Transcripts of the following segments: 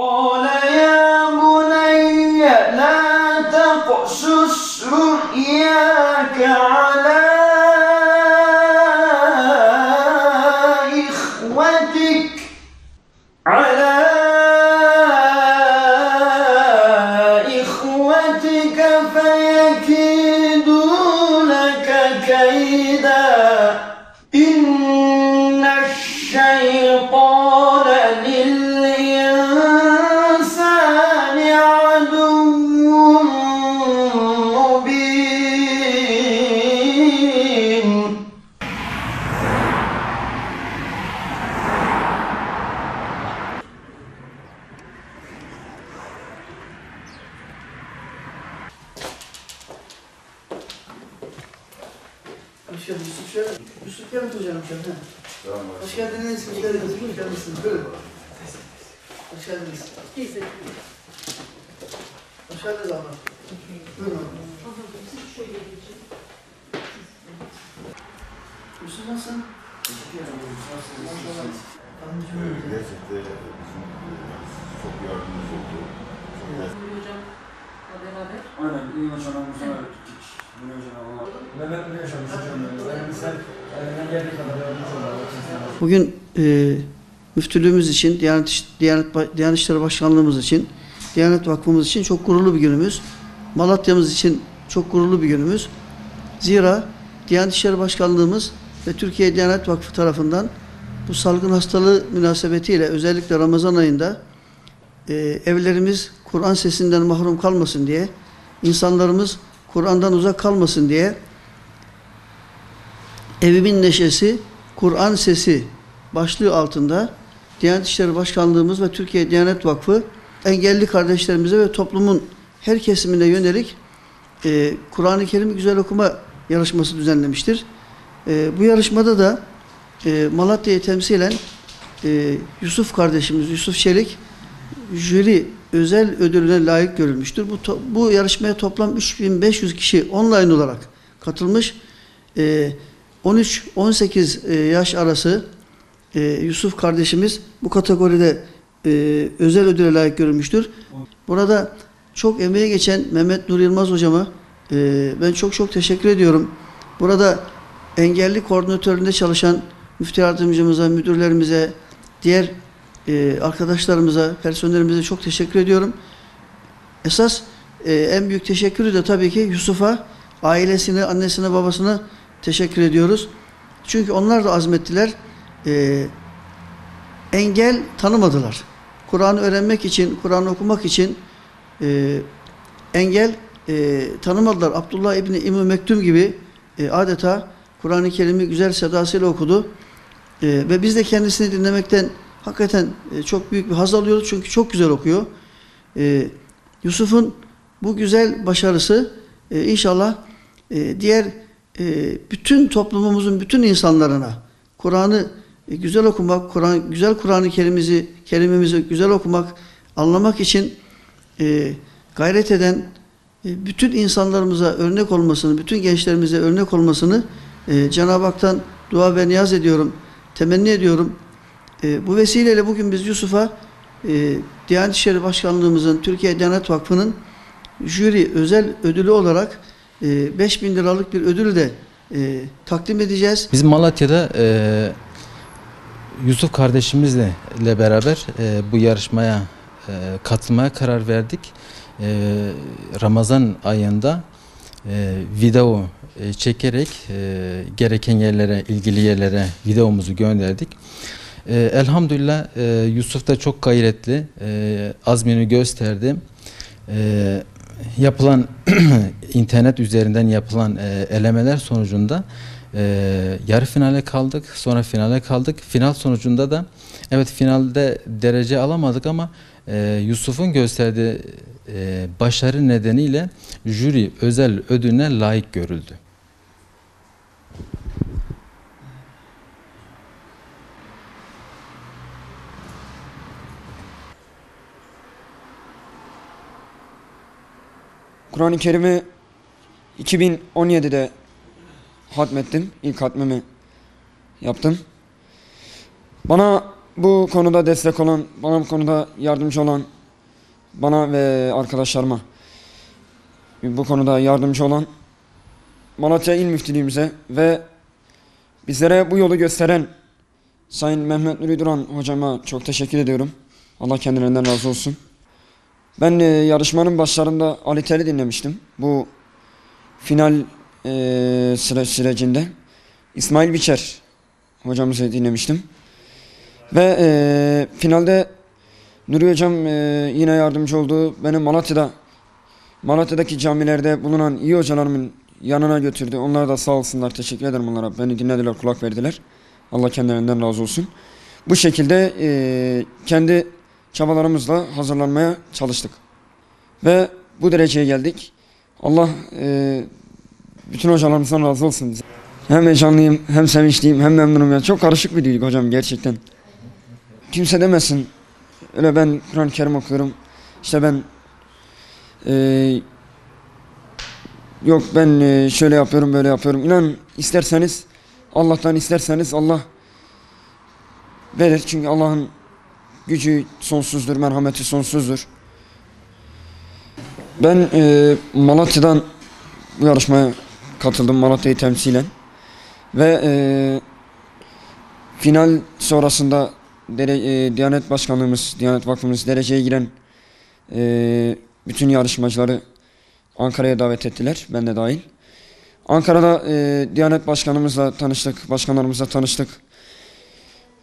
قال يا بني لا تقصص رؤياك على إخوتك فيكيدوا لك كيدا إن الشيطان للإنسان عدو مبين. Hoş geldiniz. Yusuf Yarıt hocam. Hoş geldiniz. Hoş geldiniz. Hoş geldiniz. Buyurun. Hoş geldiniz. Hoş geldiniz abla. Buyurun. Yusuf nasılsın? Teşekkür ederim. Nasılsınız? Gerçekten çok yardımcı oldu. Hocam beraber. Aynen, iyi yaşamamızı öğrettik. Mehmet ne yaşamış hocam? Sen elinden geldiği kadar yardımcı olmak. Bugün müftülüğümüz için, Diyanet İşleri Başkanlığımız için, Diyanet Vakfımız için çok gururlu bir günümüz. Malatya'mız için çok gururlu bir günümüz. Zira Diyanet İşleri Başkanlığımız ve Türkiye Diyanet Vakfı tarafından bu salgın hastalığı münasebetiyle özellikle Ramazan ayında evlerimiz Kur'an sesinden mahrum kalmasın diye, insanlarımız Kur'an'dan uzak kalmasın diye Evimin Neşesi, Kur'an Sesi başlığı altında Diyanet İşleri Başkanlığımız ve Türkiye Diyanet Vakfı engelli kardeşlerimize ve toplumun her kesimine yönelik Kur'an-ı Kerim'i güzel okuma yarışması düzenlemiştir. Bu yarışmada da Malatya'yı temsilen Yusuf kardeşimiz, Yusuf Çelik jüri özel ödülüne layık görülmüştür. Bu yarışmaya toplam 3500 kişi online olarak katılmış. 13-18 yaş arası Yusuf kardeşimiz bu kategoride özel ödüle layık görülmüştür. Burada çok emeği geçen Mehmet Nur Yılmaz hocama ben çok teşekkür ediyorum. Burada engelli koordinatöründe çalışan müftü yardımcımıza, müdürlerimize, diğer arkadaşlarımıza, personelimize çok teşekkür ediyorum. Esas en büyük teşekkürü de tabii ki Yusuf'a, ailesine, annesine, babasına teşekkür ediyoruz. Çünkü onlar da azmettiler. Engel tanımadılar. Kur'an'ı öğrenmek için, Kur'an okumak için engel tanımadılar. Abdullah İbni İmam Mektum gibi adeta Kur'an-ı Kerim'i güzel sedasıyla okudu. Ve biz de kendisini dinlemekten hakikaten çok büyük bir haz alıyoruz. Çünkü çok güzel okuyor. Yusuf'un bu güzel başarısı inşallah diğer bütün toplumumuzun bütün insanlarına Kur'an'ı güzel okumak, güzel Kur'an-ı Kerim'imizi güzel okumak, anlamak için gayret eden bütün insanlarımıza örnek olmasını, bütün gençlerimize örnek olmasını Cenab-ı Hak'tan dua ve niyaz ediyorum, temenni ediyorum. Bu vesileyle bugün biz Yusuf'a Diyanet İşleri Başkanlığımızın, Türkiye Diyanet Vakfı'nın jüri özel ödülü olarak 5.000 liralık bir ödülü de takdim edeceğiz. Biz Malatya'da Yusuf kardeşimizle beraber bu yarışmaya katılmaya karar verdik. Ramazan ayında video çekerek gereken yerlere, ilgili yerlere videomuzu gönderdik. Elhamdülillah Yusuf da çok gayretli, azmini gösterdi. Yapılan internet üzerinden yapılan elemeler sonucunda yarı finale kaldık, sonra finale kaldık. Final sonucunda da evet finalde derece alamadık ama Yusuf'un gösterdiği başarı nedeniyle jüri özel ödülüne layık görüldü. Kur'an-ı Kerim'i 2017'de hatmettim. İlk hatmimi yaptım. Bana bu konuda destek olan, bana bu konuda yardımcı olan, bana ve arkadaşlarıma bu konuda yardımcı olan Malatya İl Müftülüğümüze ve bizlere bu yolu gösteren Sayın Mehmet Nuri Duran hocama çok teşekkür ediyorum. Allah kendilerinden razı olsun. Ben yarışmanın başlarında Ali Tel'i dinlemiştim. Bu final sürecinde İsmail Biçer hocamızı dinlemiştim. Ve finalde Nuri hocam yine yardımcı oldu. Beni Malatya'daki camilerde bulunan iyi hocalarımın yanına götürdü. Onlar da sağ olsunlar, teşekkür ederim onlara. Beni dinlediler, kulak verdiler. Allah kendilerinden razı olsun. Bu şekilde kendi çabalarımızla hazırlanmaya çalıştık. Ve bu dereceye geldik. Allah bütün hocalarımızdan razı olsun. Hem heyecanlıyım, hem sevinçliyim, hem memnunum. Yani çok karışık bir duygu hocam gerçekten. Kimse demesin, öyle ben Kur'an-ı Kerim okuyorum. İşte ben yok ben şöyle yapıyorum, böyle yapıyorum. İnan isterseniz, Allah'tan isterseniz Allah verir. Çünkü Allah'ın gücü sonsuzdur, merhameti sonsuzdur. Ben Malatya'dan bu yarışmaya katıldım, Malatya'yı temsilen. Ve final sonrasında Diyanet Başkanlığımız, Diyanet Vakfımız dereceye giren bütün yarışmacıları Ankara'ya davet ettiler, ben de dahil. Ankara'da Diyanet Başkanımızla tanıştık, başkanlarımızla tanıştık.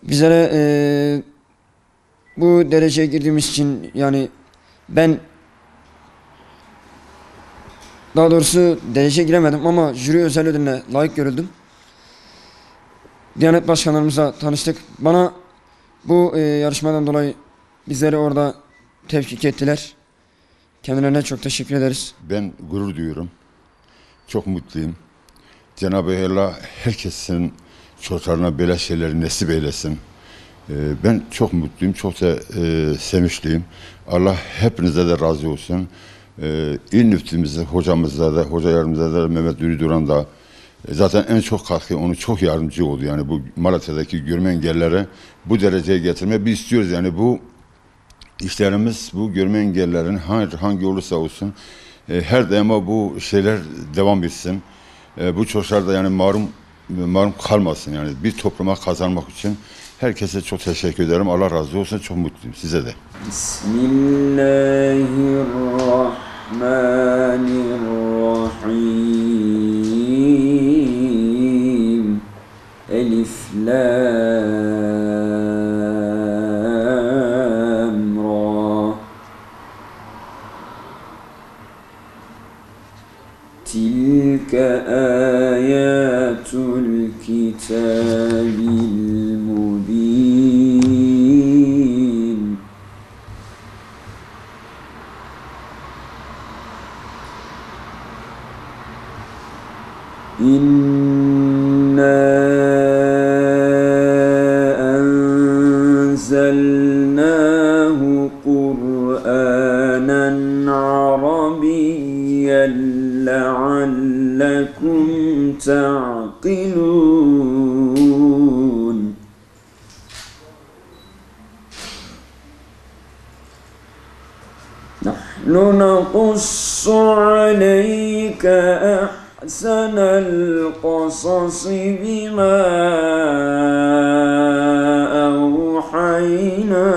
Bizlere bu dereceye girdiğimiz için, yani ben daha doğrusu dereceye giremedim ama jüri özel ödülüne layık görüldüm. Diyanet Başkanlarımızla tanıştık. Bana bu yarışmadan dolayı bizleri orada tebrik ettiler. Kendilerine çok teşekkür ederiz. Ben gurur duyuyorum. Çok mutluyum. Cenab-ı Allah herkesin çocuklarına böyle şeyleri nasip eylesin. Ben çok mutluyum, çok da sevinçliyim. Allah hepinize de razı olsun. İl müftümüze, hocamıza da, hoca yardımcıza da, Mehmet Nuri Duran da zaten en çok katkı, onu çok yardımcı oldu. Yani bu Malatya'daki görme engellere bu dereceye getirmeye biz istiyoruz. Yani bu işlerimiz, bu görme engellerin hangi olursa olsun her daima bu şeyler devam etsin. Bu çocuklar da yani marum kalmasın. Yani bir topluma kazanmak için herkese çok teşekkür ederim. Allah razı olsun. Çok mutluyum. Size de. Bismillahirrahmanirrahim. Elif Lam Ra. Tilke ayatul kitabil mubin. İnna enzelnahu Kur'anen Arabiyyen leallekum ta'qilun. Nahnu naqussu aleyke أحسن القصص بما أوحينا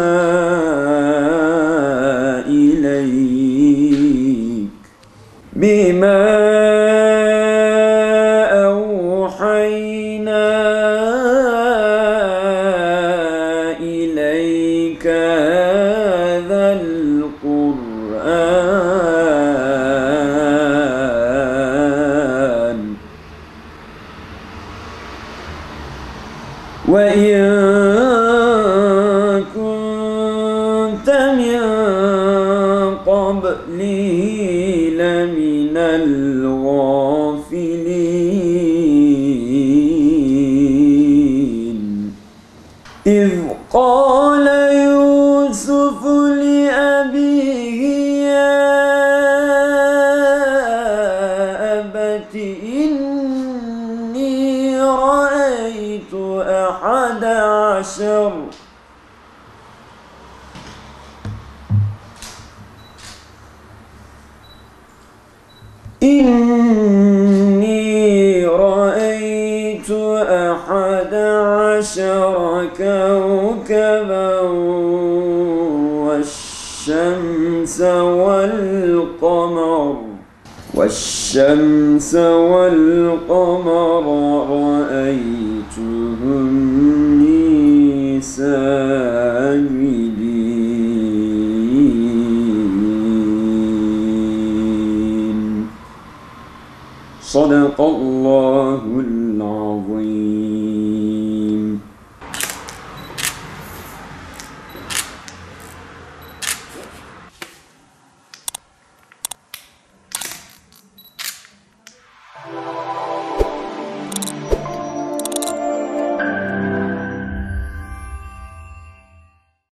إليك هذا القرآن وإن كنت من قبله لمن الغافلين إذ قال يوسف لأبيه يا أبت إني رأيت 11 إني رأيت 11 كوكبا والشمس والقمر رأيتهم لي ساجدين صدق الله العظيم.